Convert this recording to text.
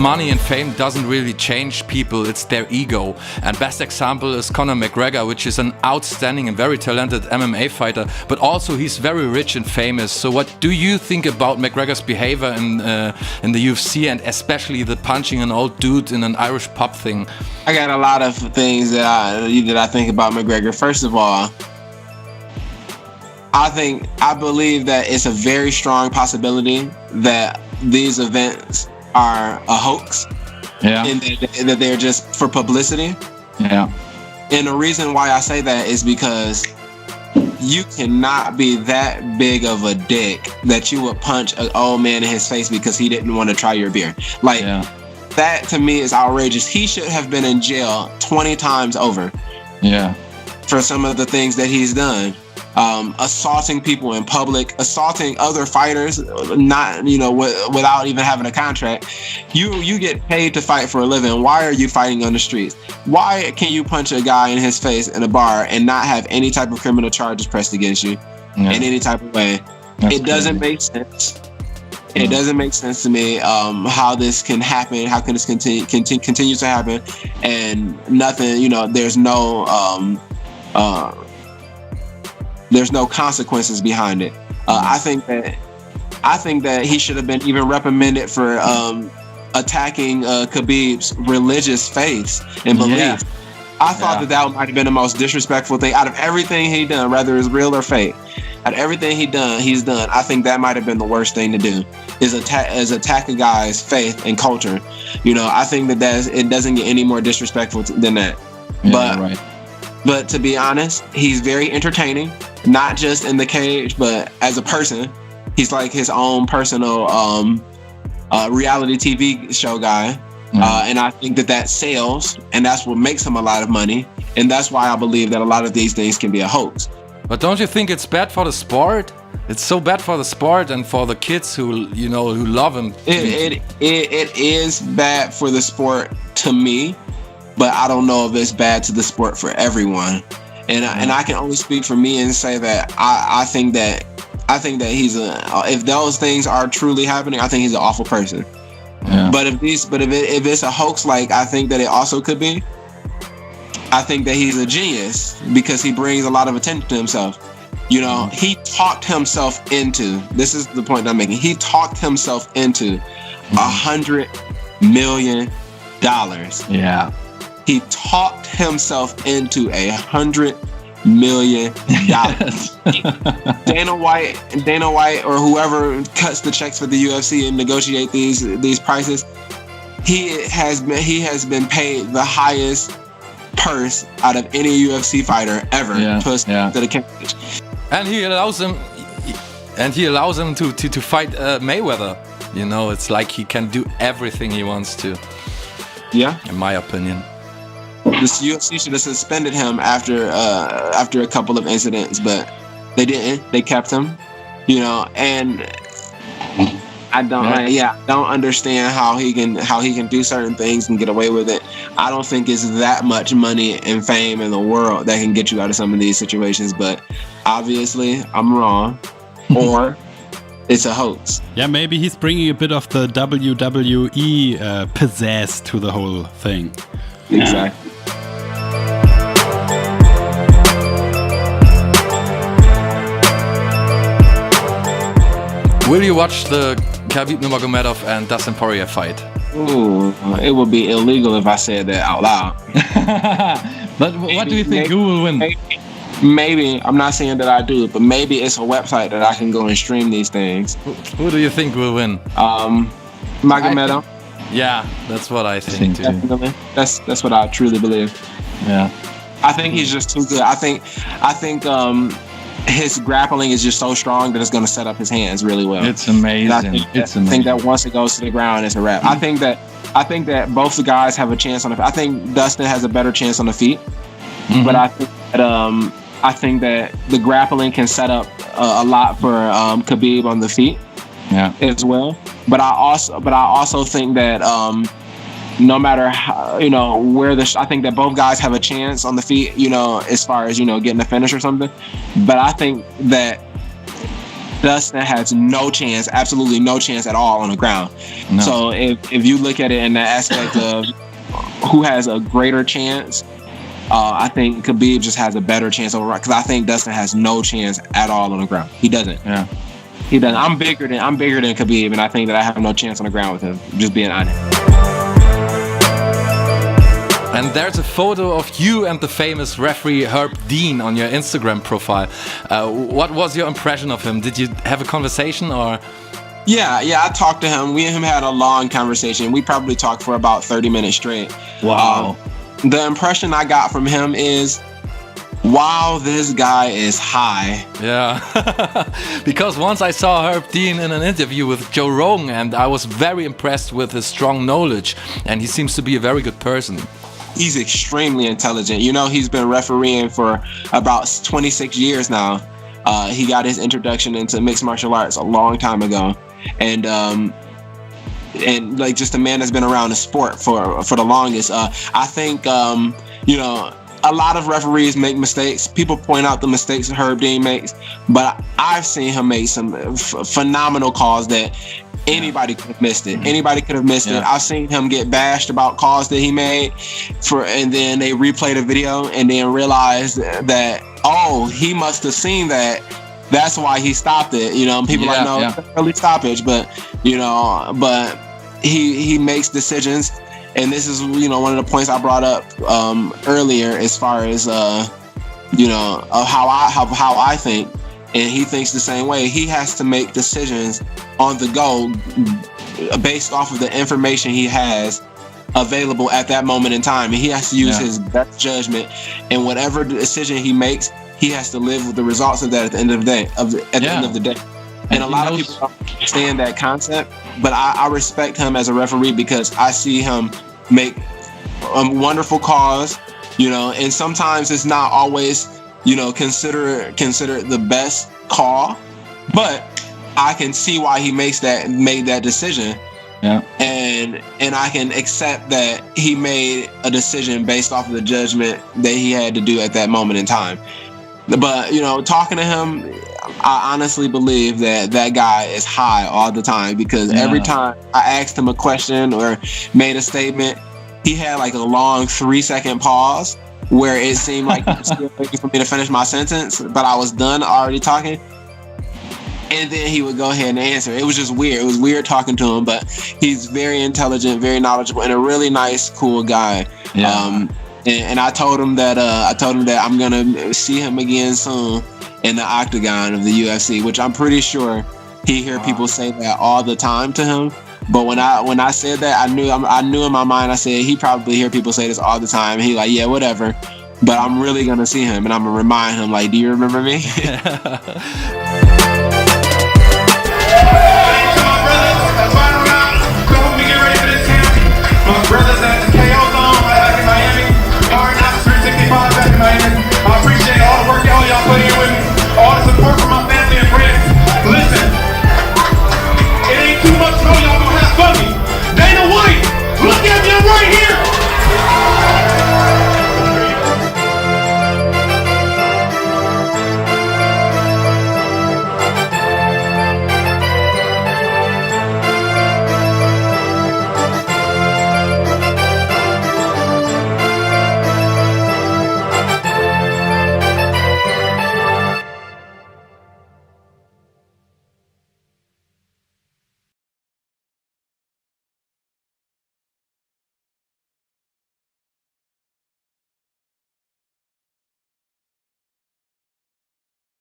money and fame doesn't really change people, it's their ego. And best example is Conor McGregor, which is an outstanding and very talented MMA fighter, but also he's very rich and famous. So what do you think about McGregor's behavior in the UFC, and especially the punching an old dude in an Irish pub thing? I got a lot of things that I think about McGregor. First of all, I believe that it's a very strong possibility that these events are a hoax. Yeah. And that they're just for publicity. Yeah. And the reason why I say that is because you cannot be that big of a dick that you would punch an old man in his face because he didn't want to try your beer. Like, that to me is outrageous. He should have been in jail 20 times over. Yeah. For some of the things that he's done. Assaulting people in public, assaulting other fighters, not, without even having a contract. You get paid to fight for a living. Why are you fighting on the streets? Why can you punch a guy in his face in a bar and not have any type of criminal charges pressed against you in any type of way? It doesn't make sense. It doesn't make sense to me how this can happen. How can this continue to happen? And nothing, there's no consequences behind it. I think that he should have been even reprimanded for attacking Khabib's religious faith and belief. Yeah. I thought that might have been the most disrespectful thing out of everything he done, whether it's real or fake. Out of everything he's done, I think that might have been the worst thing to do, is attack a guy's faith and culture. I think that it doesn't get any more disrespectful than that. Yeah, But to be honest, he's very entertaining, not just in the cage, but as a person. He's like his own personal reality TV show guy. And I think that sells, and that's what makes him a lot of money. And that's why I believe that a lot of these things can be a hoax. But don't you think it's bad for the sport? It's so bad for the sport and for the kids who love him. It is bad for the sport to me, but I don't know if it's bad to the sport for everyone. And I can only speak for me and say that I think that he's if those things are truly happening, I think he's an awful person. Yeah. But if it's a hoax, like I think that it also could be, I think that he's a genius because he brings a lot of attention to himself. He talked himself into, this is the point I'm making, he talked himself into $100 million. Yeah. He talked himself into $100 million. Dana White or whoever cuts the checks for the UFC and negotiate these prices, he has been paid the highest purse out of any UFC fighter ever to the cage. And he allows him to fight Mayweather. It's like he can do everything he wants to. Yeah, in my opinion. This UFC should have suspended him after a couple of incidents, but they didn't. They kept him, and I don't understand how he can do certain things and get away with it. I don't think it's that much money and fame in the world that can get you out of some of these situations, but obviously I'm wrong, or it's a hoax. Yeah, maybe he's bringing a bit of the WWE pizzazz to the whole thing. Exactly. Will you watch the Khabib Nurmagomedov and Dustin Poirier fight? Ooh, it would be illegal if I said that out loud. But what do you think? Who will win? Maybe, I'm not saying that I do, but maybe it's a website that I can go and stream these things. Who do you think will win? Magomedov. Yeah, that's what I think too. Definitely. That's what I truly believe. Yeah. I think he's just too good. I think his grappling is just so strong that it's going to set up his hands really well. It's amazing. I think that once it goes to the ground, it's a wrap. I think that both the guys have a chance on the. I think Dustin has a better chance on the feet, but I think that the grappling can set up a lot for Khabib on the feet, as well. But I also think that no matter how, I think that both guys have a chance on the feet, as far as, getting a finish or something. But I think that Dustin has no chance, absolutely no chance at all on the ground. No. So if you look at it in the aspect of who has a greater chance, I think Khabib just has a better chance overall, because I think Dustin has no chance at all on the ground. He doesn't. Yeah. He doesn't. I'm bigger than Khabib, and I think that I have no chance on the ground with him. Just being honest. And there's a photo of you and the famous referee Herb Dean on your Instagram profile. What was your impression of him? Did you have a conversation or? Yeah, I talked to him. We and him had a long conversation. We probably talked for about 30 minutes straight. Wow. The impression I got from him is, wow, this guy is high. Yeah, because once I saw Herb Dean in an interview with Joe Rogan, and I was very impressed with his strong knowledge, and he seems to be a very good person. He's extremely intelligent. You know, he's been refereeing for about 26 years now. He got his introduction into mixed martial arts a long time ago, and like just a man that's been around the sport for the longest. I think you know, a lot of referees make mistakes. People point out the mistakes that Herb Dean makes, but I've seen him make some phenomenal calls that anybody could have missed it. Anybody could have missed it. I've seen him get bashed about calls that he made and then they replay the video and then realize that, oh, he must have seen that. That's why he stopped it. You know, people like, no, it's an early stoppage, but you know, but he makes decisions. And this is, you know, one of the points I brought up earlier, as far as you know, how I think, and he thinks the same way. He has to make decisions on the go based off of the information he has available at that moment in time, and he has to use his best judgment. And whatever decision he makes, he has to live with the results of that at the end of the day. The end of the day. And a lot of people don't understand that concept, but I respect him as a referee because I see him make wonderful calls, you know, and sometimes it's not always, you know, consider the best call, but I can see why he made that decision. Yeah. And I can accept that he made a decision based off of the judgment that he had to do at that moment in time. But, you know, talking to him, I honestly believe that guy is high all the time, because every time I asked him a question or made a statement, he had like a long 3-second pause where it seemed like he was still waiting for me to finish my sentence, but I was done already talking. And then he would go ahead and answer. It was just weird. It was weird talking to him, but he's very intelligent, very knowledgeable, and a really nice, cool guy. Yeah. And I told him that I'm gonna see him again soon in the octagon of the UFC, which I'm pretty sure he hear people say that all the time to him. But when I said that, I knew in my mind, I said he probably hear people say this all the time. And he like, yeah, whatever. But I'm really gonna see him, and I'm gonna remind him, like, do you remember me? My brothers at the KO Zone back in Miami, Hard Knocks 365 back in Miami. I appreciate all the work y'all put in with me, all the support from my family and friends. Listen, it ain't too much, no, y'all gonna have fun me. Dana White, look at